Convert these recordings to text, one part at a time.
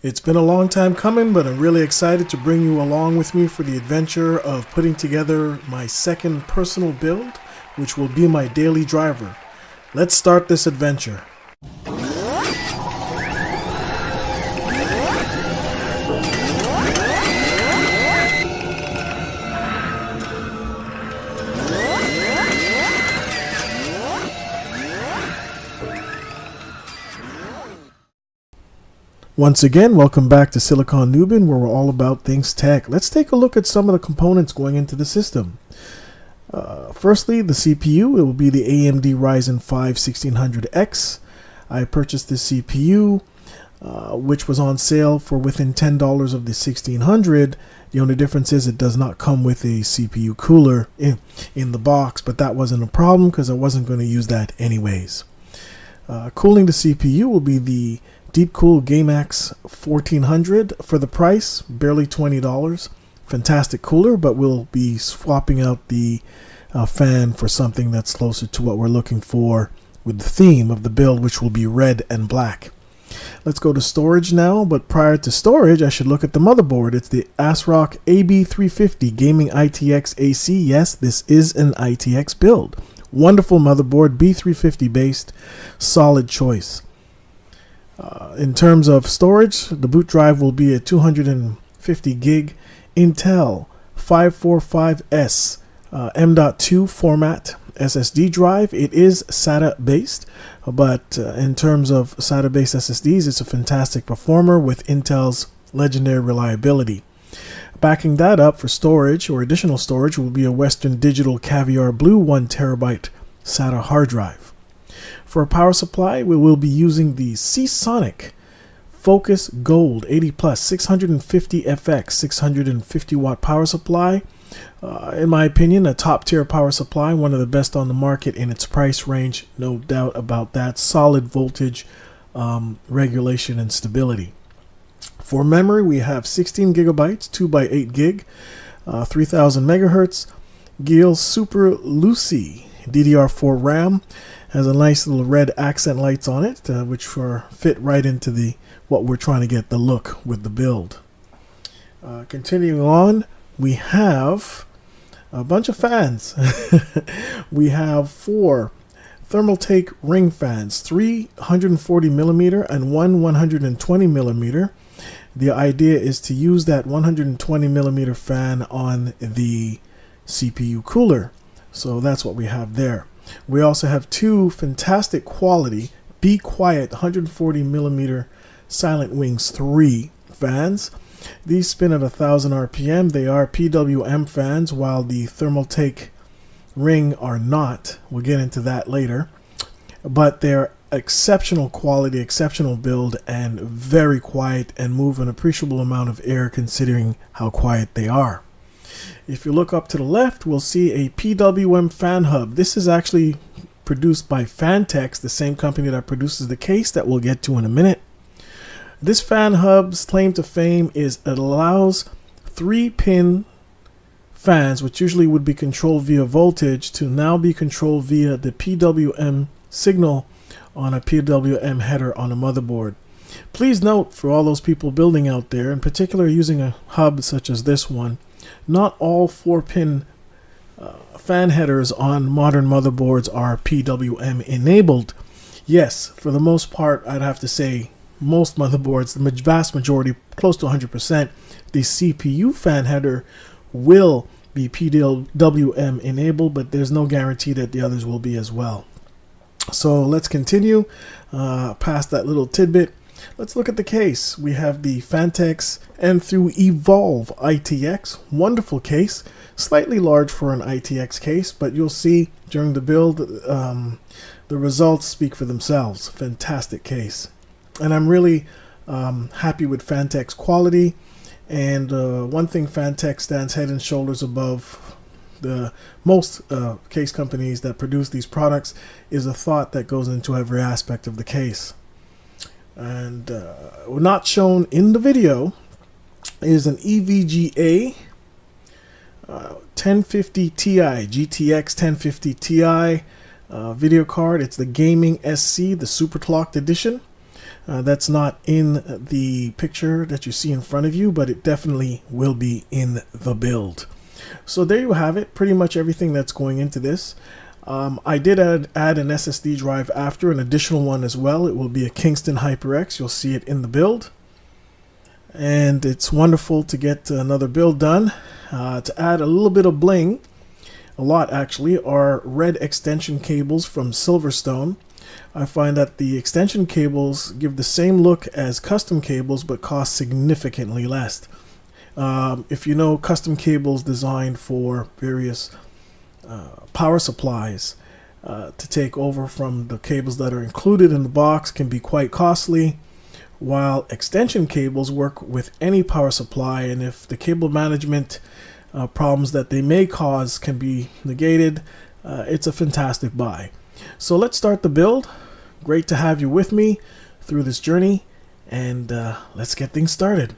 It's been a long time coming, but I'm really excited to bring you along with me for the adventure of putting together my second personal build, which will be my daily driver. Let's start this adventure. Once again, welcome back to Silicon Newbin, where we're all about things tech. Let's take a look at some of the components going into the system. Firstly, the CPU. It will be the AMD Ryzen 1600x. I purchased this CPU, which was on sale for within $10 of the 1600. The only difference is it does not come with a CPU cooler in the box, but that wasn't a problem because I wasn't going to use that anyways. Cooling the CPU will be the Deepcool Gamaxx 1400 for the price, barely $20. Fantastic cooler, but we'll be swapping out the fan for something that's closer to what we're looking for with the theme of the build, which will be red and black. Let's go to storage now, but prior to storage, I should look at the motherboard. It's the Asrock AB350 Gaming-ITX AC. Yes, this is an ITX build. Wonderful motherboard, B350 based, solid choice. In terms of storage, the boot drive will be a 250 gig Intel 545S M.2 format SSD drive. It is SATA based, but in terms of SATA based SSDs, it's a fantastic performer with Intel's legendary reliability. Backing that up for storage or additional storage will be a Western Digital Caviar Blue 1 terabyte SATA hard drive. For a power supply, we will be using the Seasonic Focus Gold 80 Plus 650 FX 650 watt power supply. In my opinion, a top tier power supply, one of the best on the market in its price range, no doubt about that. Solid voltage regulation and stability. For memory, we have 16 gigabytes, 2x8 gig, 3000 megahertz, Geil Super Luce DDR4 RAM. Has a nice little red accent lights on it, which fit right into what we're trying to get the look with the build. Continuing on, we have a bunch of fans. We have 4 Thermaltake ring fans, 3 140mm and 1 120mm. The idea is to use that 120mm fan on the CPU cooler. So that's what we have there. We also have 2 fantastic quality beQuiet 140mm Silentwings 3 fans. These spin at 1000 RPM. They are PWM fans, while the Thermaltake ring are not. We'll get into that later. But they're exceptional quality, exceptional build, and very quiet and move an appreciable amount of air considering how quiet they are. If you look up to the left, we'll see a PWM Fan Hub. This is actually produced by Phanteks, the same company that produces the case that we'll get to in a minute. This fan hub's claim to fame is it allows 3-pin fans, which usually would be controlled via voltage, to now be controlled via the PWM signal on a PWM header on a motherboard. Please note, for all those people building out there, in particular using a hub such as this one, not all 4-pin fan headers on modern motherboards are PWM enabled. Yes, for the most part, I'd have to say most motherboards, the vast majority, close to 100%, the CPU fan header will be PWM enabled, but there's no guarantee that the others will be as well. So let's continue past that little tidbit. Let's look at the case. We have the Phanteks and through Evolve ITX. Wonderful case. Slightly large for an ITX case, but you'll see during the build the results speak for themselves. Fantastic case. And I'm really happy with Phanteks quality. And one thing, Phanteks stands head and shoulders above the most case companies that produce these products is a thought that goes into every aspect of the case. And not shown in the video is an EVGA 1050 Ti, GTX 1050 Ti video card. It's the Gaming SC, the Superclocked edition. That's not in the picture that you see in front of you, but it definitely will be in the build. So there you have it, pretty much everything that's going into this. I did add an SSD drive after, an additional one as well. It will be a Kingston HyperX. You'll see it in the build. And it's wonderful to get another build done. To add a little bit of bling, a lot actually, are red extension cables from Silverstone. I find that the extension cables give the same look as custom cables but cost significantly less. If you know, custom cables designed for various power supplies to take over from the cables that are included in the box can be quite costly, while extension cables work with any power supply, and if the cable management problems that they may cause can be negated, it's a fantastic buy. So let's start the build. Great to have you with me through this journey, and let's get things started.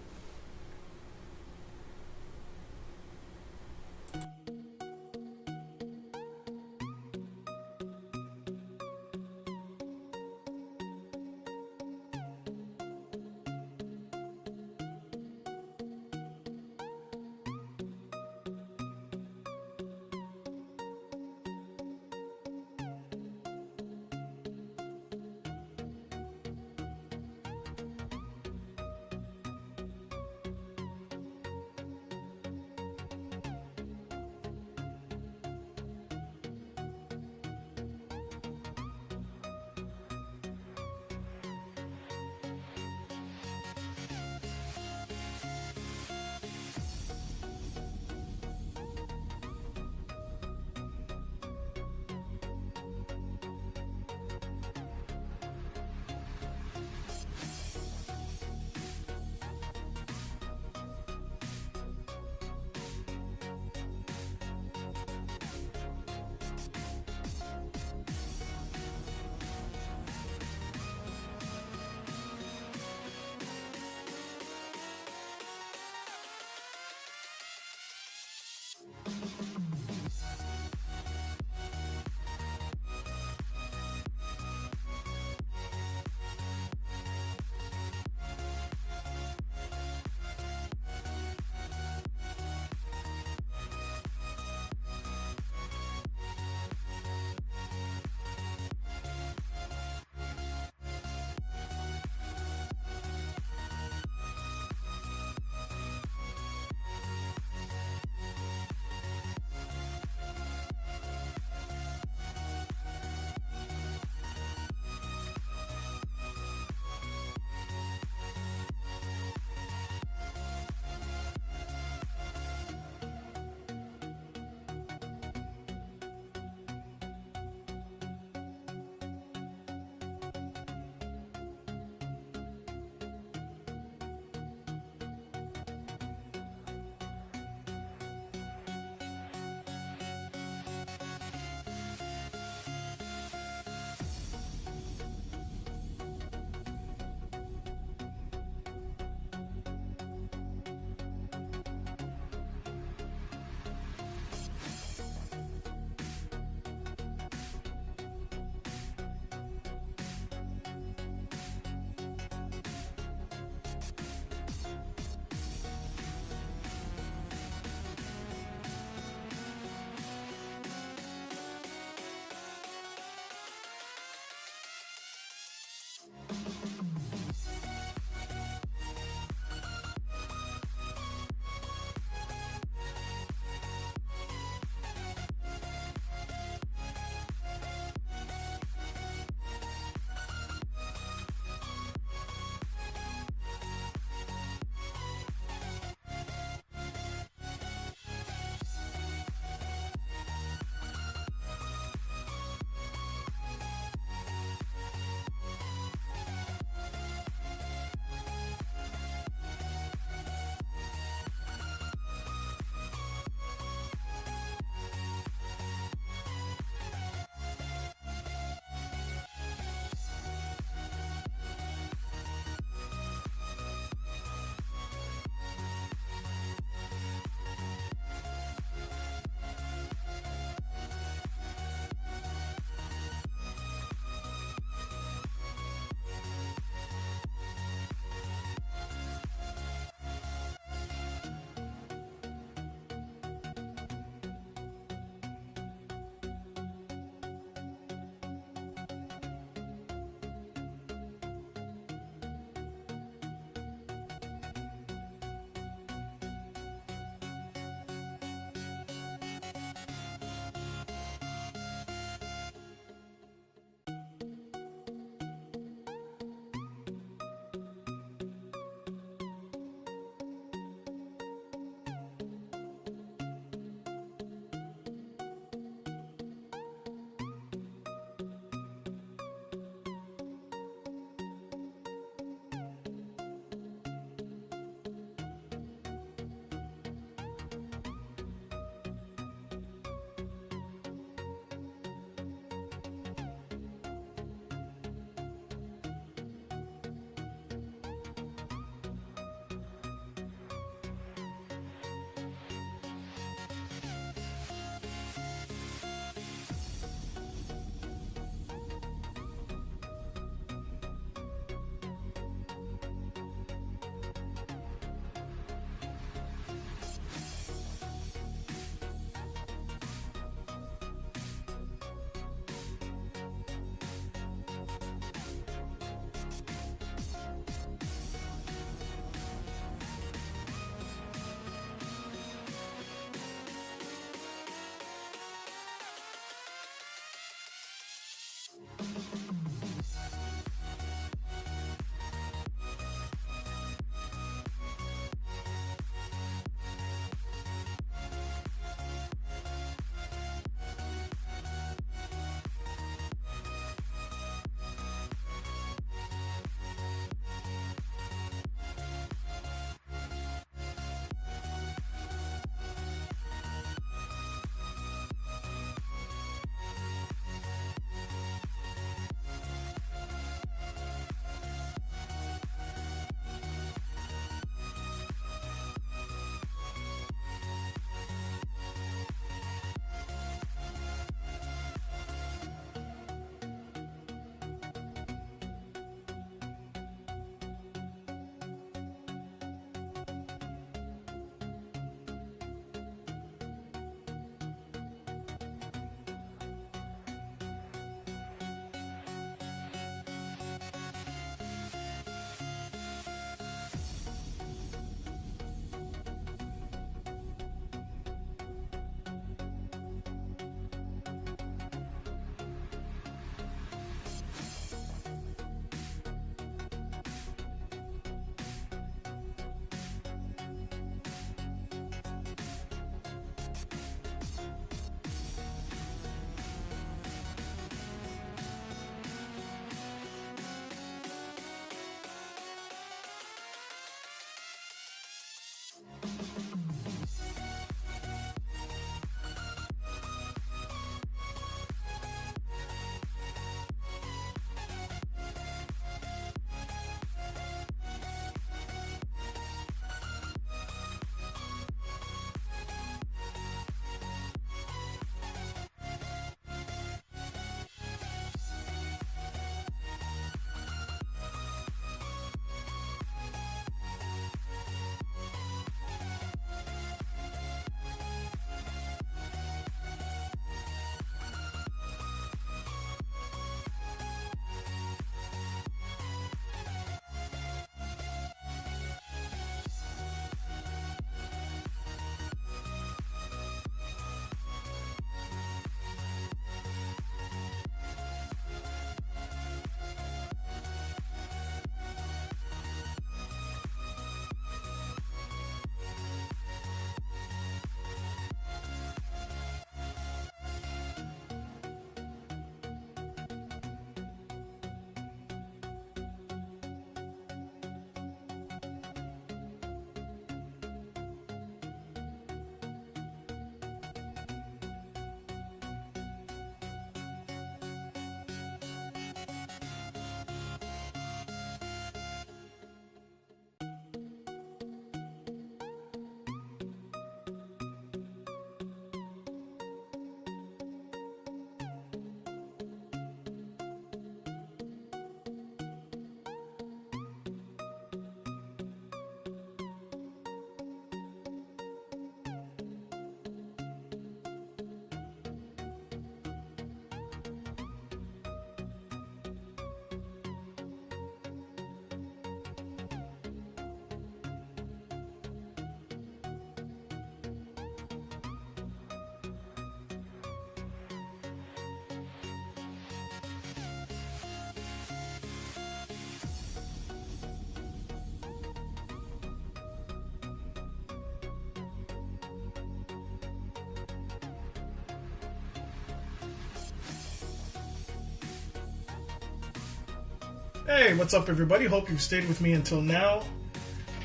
Hey, what's up everybody? Hope you've stayed with me until now.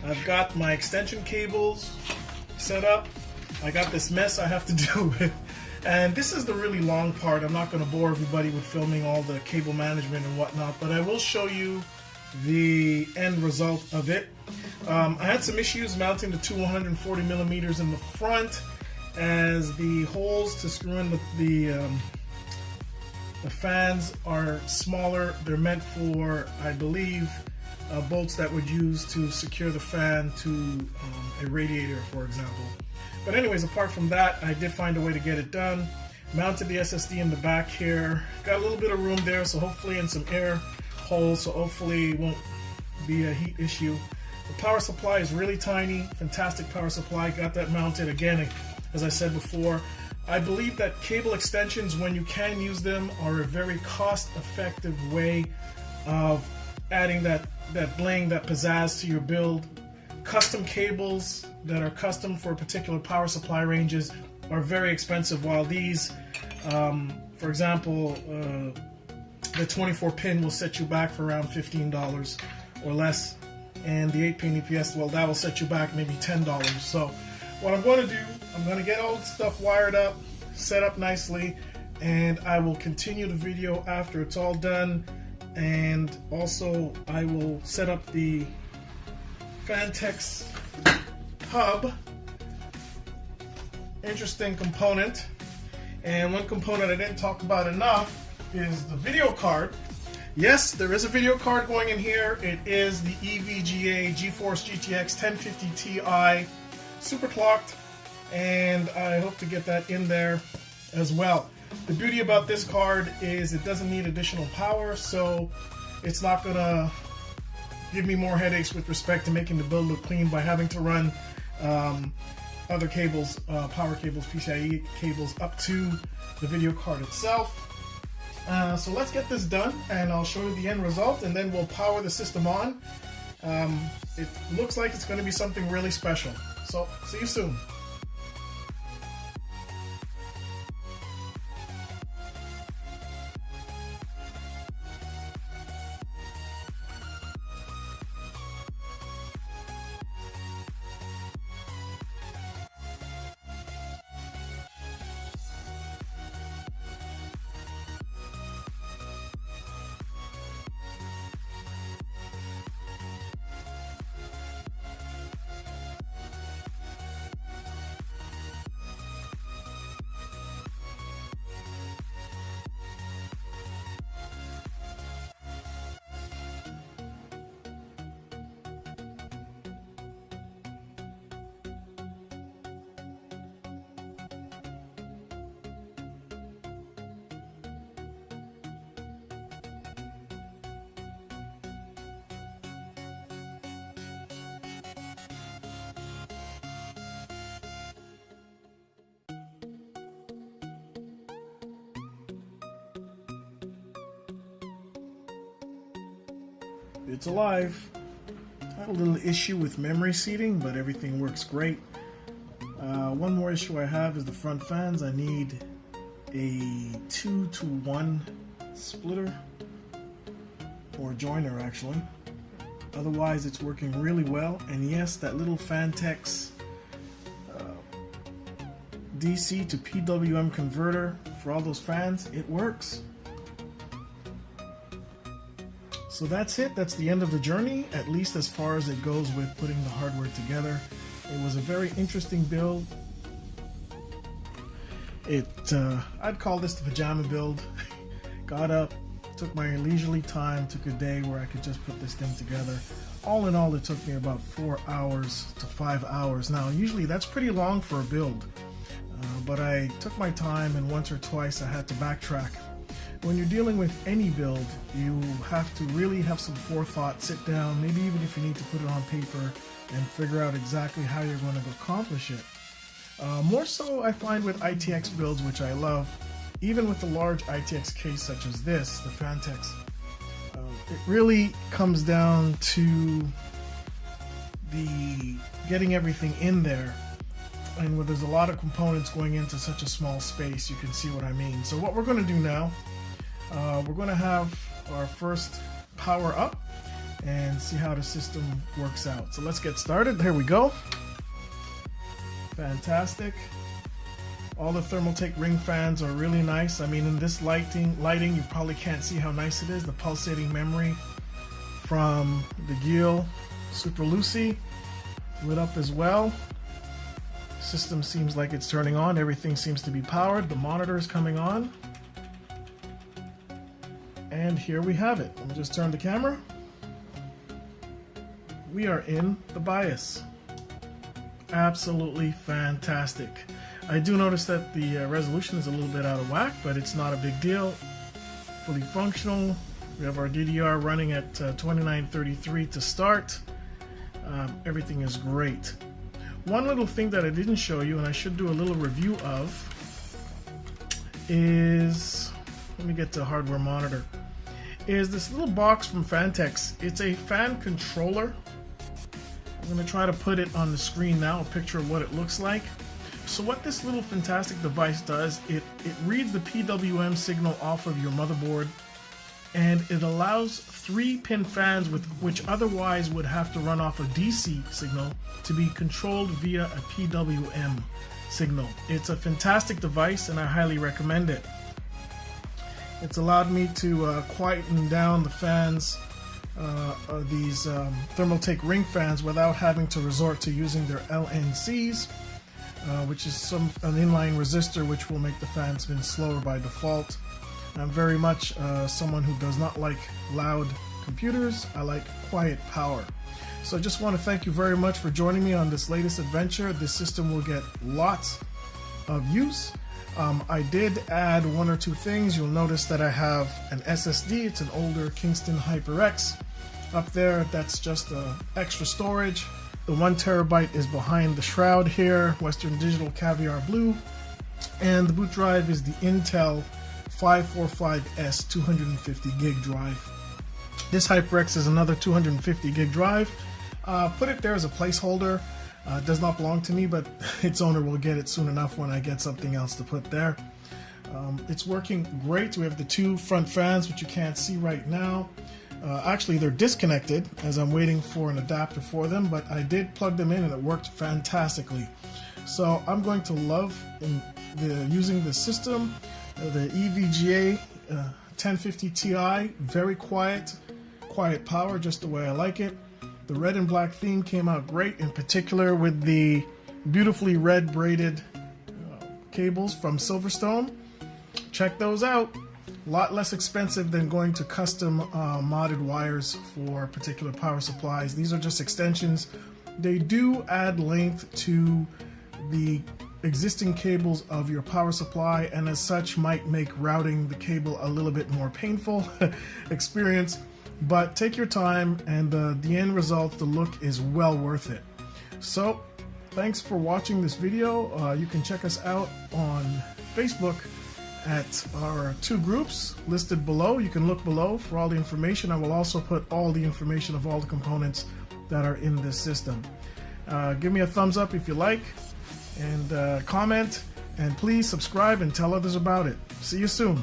I've got my extension cables set up. I got this mess I have to deal with. And this is the really long part. I'm not going to bore everybody with filming all the cable management and whatnot, but I will show you the end result of it. I had some issues mounting the two 140mm in the front, as the holes to screw in the fans are smaller. They're meant for, I believe, bolts that would use to secure the fan to a radiator, for example. But anyways, apart from that, I did find a way to get it done. Mounted the SSD in the back here. Got a little bit of room there, so hopefully, and some air holes, so hopefully it won't be a heat issue. The power supply is really tiny, fantastic power supply. Got that mounted again, as I said before. I believe that cable extensions, when you can use them, are a very cost-effective way of adding that bling, that pizzazz to your build. Custom cables that are custom for particular power supply ranges are very expensive, while these, for example, the 24-pin will set you back for around $15 or less, and the 8-pin EPS, well, that will set you back maybe $10. So what I'm going to do, I'm going to get all the stuff wired up, set up nicely, and I will continue the video after it's all done. And also I will set up the Phanteks hub. Interesting component. And one component I didn't talk about enough is the video card. Yes, there is a video card going in here. It is the EVGA GeForce GTX 1050 Ti super clocked, and I hope to get that in there as well. The beauty about this card is it doesn't need additional power, so it's not gonna give me more headaches with respect to making the build look clean by having to run other cables, power cables, PCIe cables up to the video card itself. So let's get this done, and I'll show you the end result, and then we'll power the system on. It looks like it's going to be something really special. So see you soon. It's alive. I had a little issue with memory seating, but everything works great. One more issue I have is the front fans. I need a 2-to-1 splitter, or joiner actually. Otherwise it's working really well. And yes, that little Phanteks DC to PWM converter for all those fans, it works. So that's it. That's the end of the journey, at least as far as it goes with putting the hardware together. It was a very interesting build. I'd call this the pajama build. Got up, took my leisurely time, took a day where I could just put this thing together. All in all, it took me about 4 hours to 5 hours. Now, usually that's pretty long for a build, but I took my time, and once or twice I had to backtrack. When you're dealing with any build, you have to really have some forethought, sit down, maybe even if you need to put it on paper and figure out exactly how you're going to accomplish it. More so I find with ITX builds, which I love, even with the large ITX case such as this, the Phanteks, it really comes down to the getting everything in there. And where there's a lot of components going into such a small space, you can see what I mean. So what we're going to do now, we're going to have our first power up and see how the system works out. So let's get started. Here we go. Fantastic. All the Thermaltake ring fans are really nice. I mean, in this lighting, you probably can't see how nice it is. The pulsating memory from the Geil Super Luce lit up as well. System seems like it's turning on. Everything seems to be powered. The monitor is coming on. And here we have it. Let me just turn the camera. We are in the BIOS. Absolutely fantastic. I do notice that the resolution is a little bit out of whack, but it's not a big deal. Fully functional. We have our DDR running at 2933 to start. Everything is great. One little thing that I didn't show you, and I should do a little review of, is, let me get to hardware monitor, is this little box from Phanteks. It's a fan controller. I'm going to try to put it on the screen now, a picture of what it looks like. So what this little fantastic device does, it reads the PWM signal off of your motherboard, and it allows 3-pin fans which otherwise would have to run off a DC signal to be controlled via a PWM signal. It's a fantastic device and I highly recommend it. It's allowed me to quieten down the fans, these Thermaltake ring fans, without having to resort to using their LNCs, which is an inline resistor which will make the fan spin slower by default. I'm very much someone who does not like loud computers. I like quiet power. So I just want to thank you very much for joining me on this latest adventure. This system will get lots of use. I did add one or two things. You'll notice that I have an SSD. It's an older Kingston HyperX up there. That's just extra storage. The 1 terabyte is behind the shroud here, Western Digital Caviar Blue. And the boot drive is the Intel 545S 250 gig drive. This HyperX is another 250 gig drive. Put it there as a placeholder. It does not belong to me, but its owner will get it soon enough when I get something else to put there. It's working great. We have the 2 front fans, which you can't see right now. Actually, they're disconnected as I'm waiting for an adapter for them, but I did plug them in and it worked fantastically. So I'm going to love using the system. The EVGA 1050 Ti, very quiet power, just the way I like it. The red and black theme came out great, in particular with the beautifully red braided cables from Silverstone. Check those out. A lot less expensive than going to custom modded wires for particular power supplies. These are just extensions. They do add length to the existing cables of your power supply, and as such might make routing the cable a little bit more painful experience, but take your time, and the end result, the look, is well worth it. So thanks for watching this video. You can check us out on Facebook at our 2 groups listed below. You can look below for all the information. I will also put all the information of all the components that are in this system. Give me a thumbs up if you like, and comment, and please subscribe and tell others about it. See you soon.